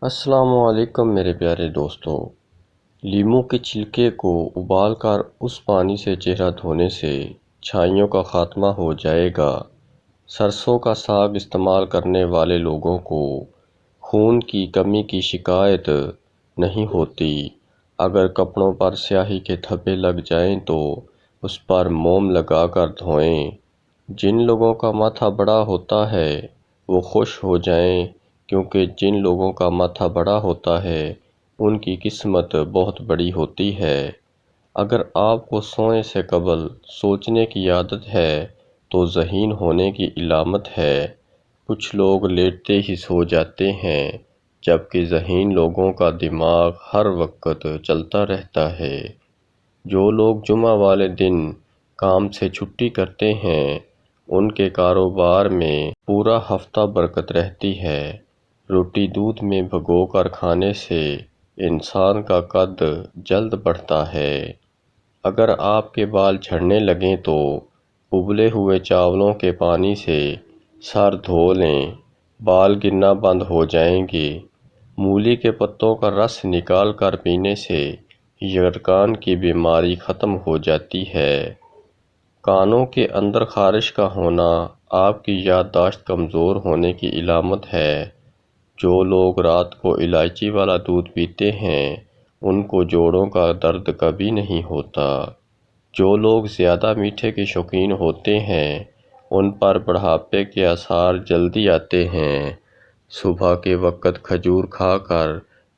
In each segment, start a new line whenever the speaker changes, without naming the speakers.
السلام علیکم میرے پیارے دوستو۔ لیموں کے چھلکے کو ابال کر اس پانی سے چہرہ دھونے سے چھائیوں کا خاتمہ ہو جائے گا۔ سرسوں کا ساگ استعمال کرنے والے لوگوں کو خون کی کمی کی شکایت نہیں ہوتی۔ اگر کپڑوں پر سیاہی کے دھبے لگ جائیں تو اس پر موم لگا کر دھوئیں۔ جن لوگوں کا ماتھا بڑا ہوتا ہے وہ خوش ہو جائیں، کیونکہ جن لوگوں کا ماتھا بڑا ہوتا ہے ان کی قسمت بہت بڑی ہوتی ہے۔ اگر آپ کو سونے سے قبل سوچنے کی عادت ہے تو ذہین ہونے کی علامت ہے۔ کچھ لوگ لیٹتے ہی سو جاتے ہیں، جبکہ ذہین لوگوں کا دماغ ہر وقت چلتا رہتا ہے۔ جو لوگ جمعہ والے دن کام سے چھٹی کرتے ہیں ان کے کاروبار میں پورا ہفتہ برکت رہتی ہے۔ روٹی دودھ میں بھگو کر کھانے سے انسان کا قد جلد بڑھتا ہے۔ اگر آپ کے بال جھڑنے لگیں تو ابلے ہوئے چاولوں کے پانی سے سر دھو لیں، بال گرنا بند ہو جائیں گے۔ مولی کے پتوں کا رس نکال کر پینے سے یرقان کی بیماری ختم ہو جاتی ہے۔ کانوں کے اندر خارش کا ہونا آپ کی یادداشت کمزور ہونے کی علامت ہے۔ جو لوگ رات کو الائچی والا دودھ پیتے ہیں ان کو جوڑوں کا درد کبھی نہیں ہوتا۔ جو لوگ زیادہ میٹھے کے شوقین ہوتے ہیں ان پر بڑھاپے کے آثار جلدی آتے ہیں۔ صبح کے وقت کھجور کھا کر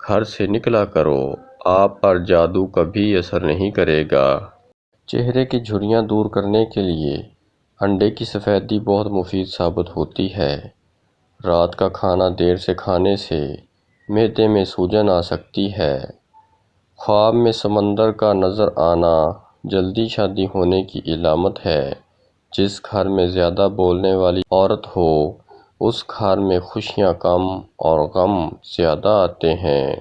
گھر سے نکلا کرو، آپ پر جادو کبھی اثر نہیں کرے گا۔ چہرے کی جھریاں دور کرنے کے لیے انڈے کی سفیدی بہت مفید ثابت ہوتی ہے۔ رات کا کھانا دیر سے کھانے سے معدے میں سوجن آ سکتی ہے۔ خواب میں سمندر کا نظر آنا جلدی شادی ہونے کی علامت ہے۔ جس گھر میں زیادہ بولنے والی عورت ہو اس گھر میں خوشیاں کم اور غم زیادہ آتے ہیں۔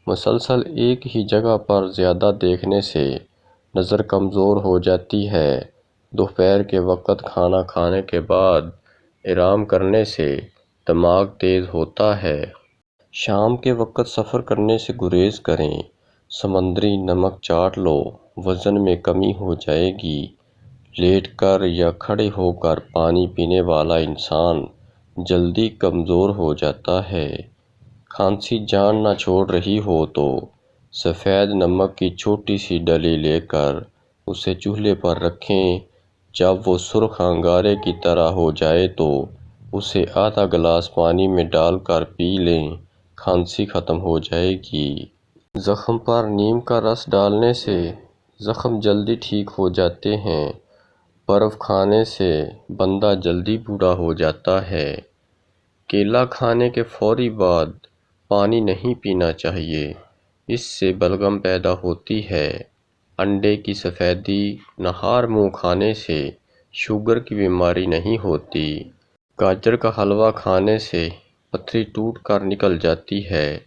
مسلسل ایک ہی جگہ پر زیادہ دیکھنے سے نظر کمزور ہو جاتی ہے۔ دوپہر کے وقت کھانا کھانے کے بعد آرام کرنے سے دماغ تیز ہوتا ہے۔ شام کے وقت سفر کرنے سے گریز کریں۔ سمندری نمک چاٹ لو، وزن میں کمی ہو جائے گی۔ لیٹ کر یا کھڑے ہو کر پانی پینے والا انسان جلدی کمزور ہو جاتا ہے۔ کھانسی جان نہ چھوڑ رہی ہو تو سفید نمک کی چھوٹی سی ڈلی لے کر اسے چولہے پر رکھیں۔ جب وہ سرخ انگارے کی طرح ہو جائے تو اسے آدھا گلاس پانی میں ڈال کر پی لیں، کھانسی ختم ہو جائے گی۔ زخم پر نیم کا رس ڈالنے سے زخم جلدی ٹھیک ہو جاتے ہیں۔ برف کھانے سے بندہ جلدی بوڑھا ہو جاتا ہے۔ کیلا کھانے کے فوری بعد پانی نہیں پینا چاہیے، اس سے بلغم پیدا ہوتی ہے۔ انڈے کی سفیدی نہار منہ کھانے سے شوگر کی بیماری نہیں ہوتی۔ گاجر کا حلوہ کھانے سے پتھری ٹوٹ کر نکل جاتی ہے۔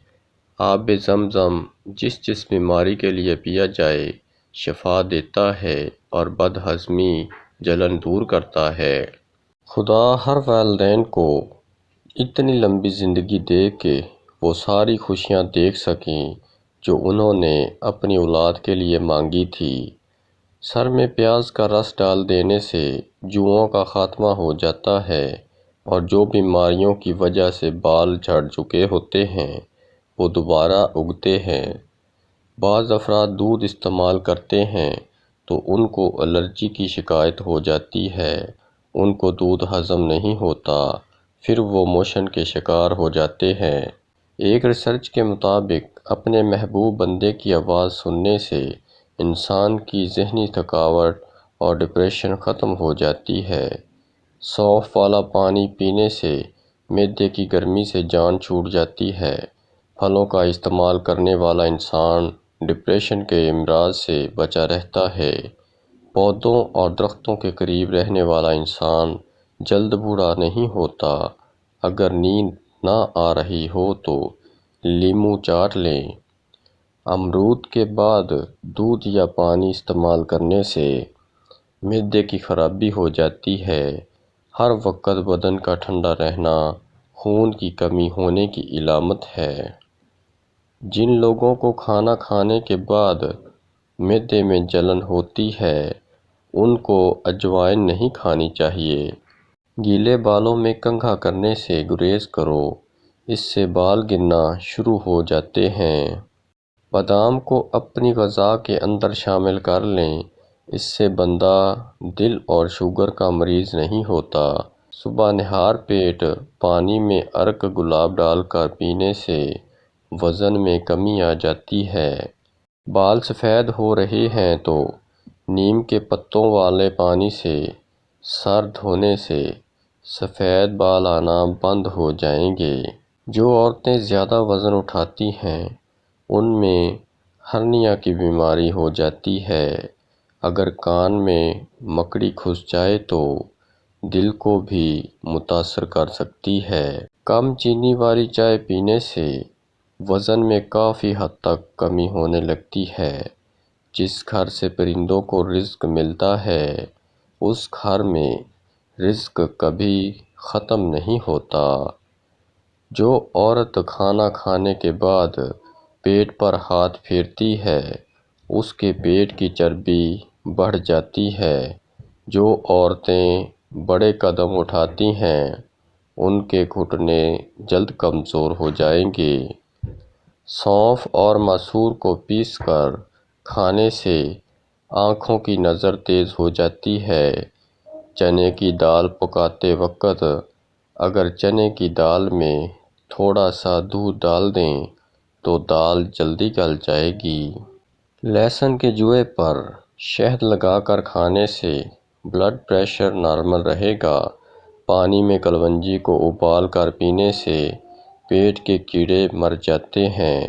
آب زمزم جس بیماری کے لیے پیا جائے شفا دیتا ہے اور بد ہضمی جلن دور کرتا ہے۔ خدا ہر والدین کو اتنی لمبی زندگی دے کہ وہ ساری خوشیاں دیکھ سکیں جو انہوں نے اپنی اولاد کے لیے مانگی تھی۔ سر میں پیاز کا رس ڈال دینے سے جوؤں کا خاتمہ ہو جاتا ہے اور جو بیماریوں کی وجہ سے بال جھڑ چکے ہوتے ہیں وہ دوبارہ اگتے ہیں۔ بعض افراد دودھ استعمال کرتے ہیں تو ان کو الرجی کی شکایت ہو جاتی ہے، ان کو دودھ ہضم نہیں ہوتا، پھر وہ موشن کے شکار ہو جاتے ہیں۔ ایک ریسرچ کے مطابق اپنے محبوب بندے کی آواز سننے سے انسان کی ذہنی تھکاوٹ اور ڈپریشن ختم ہو جاتی ہے۔ سونف والا پانی پینے سے معدے کی گرمی سے جان چھوٹ جاتی ہے۔ پھلوں کا استعمال کرنے والا انسان ڈپریشن کے امراض سے بچا رہتا ہے۔ پودوں اور درختوں کے قریب رہنے والا انسان جلد بوڑھا نہیں ہوتا۔ اگر نیند نہ آ رہی ہو تو لیموں چاٹ لیں۔ امرود کے بعد دودھ یا پانی استعمال کرنے سے معدے کی خرابی ہو جاتی ہے۔ ہر وقت بدن کا ٹھنڈا رہنا خون کی کمی ہونے کی علامت ہے۔ جن لوگوں کو کھانا کھانے کے بعد معدے میں جلن ہوتی ہے ان کو اجوائن نہیں کھانی چاہیے۔ گیلے بالوں میں کنگھا کرنے سے گریز کرو، اس سے بال گرنا شروع ہو جاتے ہیں۔ بادام کو اپنی غذا کے اندر شامل کر لیں، اس سے بندہ دل اور شوگر کا مریض نہیں ہوتا۔ صبح نہار پیٹ پانی میں عرق گلاب ڈال کر پینے سے وزن میں کمی آ جاتی ہے۔ بال سفید ہو رہے ہیں تو نیم کے پتوں والے پانی سے سر دھونے سے سفید بال آنا بند ہو جائیں گے۔ جو عورتیں زیادہ وزن اٹھاتی ہیں ان میں ہرنیا کی بیماری ہو جاتی ہے۔ اگر کان میں مکڑی گھس جائے تو دل کو بھی متاثر کر سکتی ہے۔ کم چینی والی چائے پینے سے وزن میں کافی حد تک کمی ہونے لگتی ہے۔ جس گھر سے پرندوں کو رزق ملتا ہے اس گھر میں رزق کبھی ختم نہیں ہوتا۔ جو عورت کھانا کھانے کے بعد پیٹ پر ہاتھ پھیرتی ہے اس کے پیٹ کی چربی بڑھ جاتی ہے۔ جو عورتیں بڑے قدم اٹھاتی ہیں ان کے گھٹنے جلد کمزور ہو جائیں گے۔ سونف اور مسور کو پیس کر کھانے سے آنکھوں کی نظر تیز ہو جاتی ہے۔ چنے کی دال پکاتے وقت اگر چنے کی دال میں تھوڑا سا دودھ ڈال دیں تو دال جلدی گل جائے گی۔ لہسن کے جوئے پر شہد لگا کر کھانے سے بلڈ پریشر نارمل رہے گا۔ پانی میں کلونجی کو ابال کر پینے سے پیٹ کے کیڑے مر جاتے ہیں۔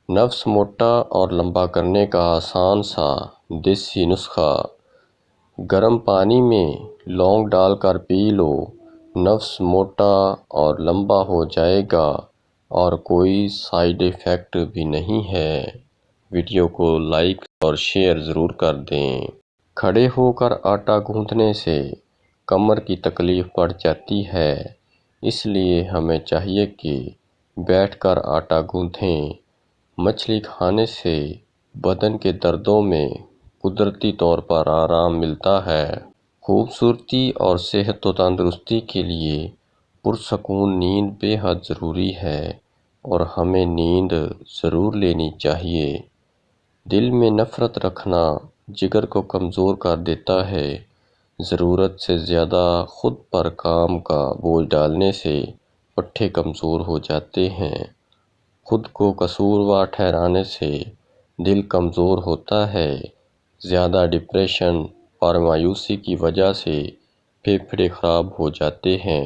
نفس موٹا اور لمبا کرنے کا آسان سا دیسی نسخہ: گرم پانی میں لونگ ڈال کر پی لو، نفس موٹا اور لمبا ہو جائے گا اور کوئی سائیڈ ایفیکٹ بھی نہیں ہے۔ ویڈیو کو لائک اور شیئر ضرور کر دیں۔ کھڑے ہو کر آٹا گوندھنے سے کمر کی تکلیف بڑھ جاتی ہے، اس لیے ہمیں چاہیے کہ بیٹھ کر آٹا گوندھیں۔ مچھلی کھانے سے بدن کے دردوں میں قدرتی طور پر آرام ملتا ہے۔ خوبصورتی اور صحت و تندرستی کے لیے پرسکون نیند بے حد ضروری ہے اور ہمیں نیند ضرور لینی چاہیے۔ دل میں نفرت رکھنا جگر کو کمزور کر دیتا ہے۔ ضرورت سے زیادہ خود پر کام کا بوجھ ڈالنے سے پٹھے کمزور ہو جاتے ہیں۔ خود کو قصوروار ٹھہرانے سے دل کمزور ہوتا ہے۔ زیادہ ڈپریشن اور مایوسی کی وجہ سے پھیپھڑے خراب ہو جاتے ہیں۔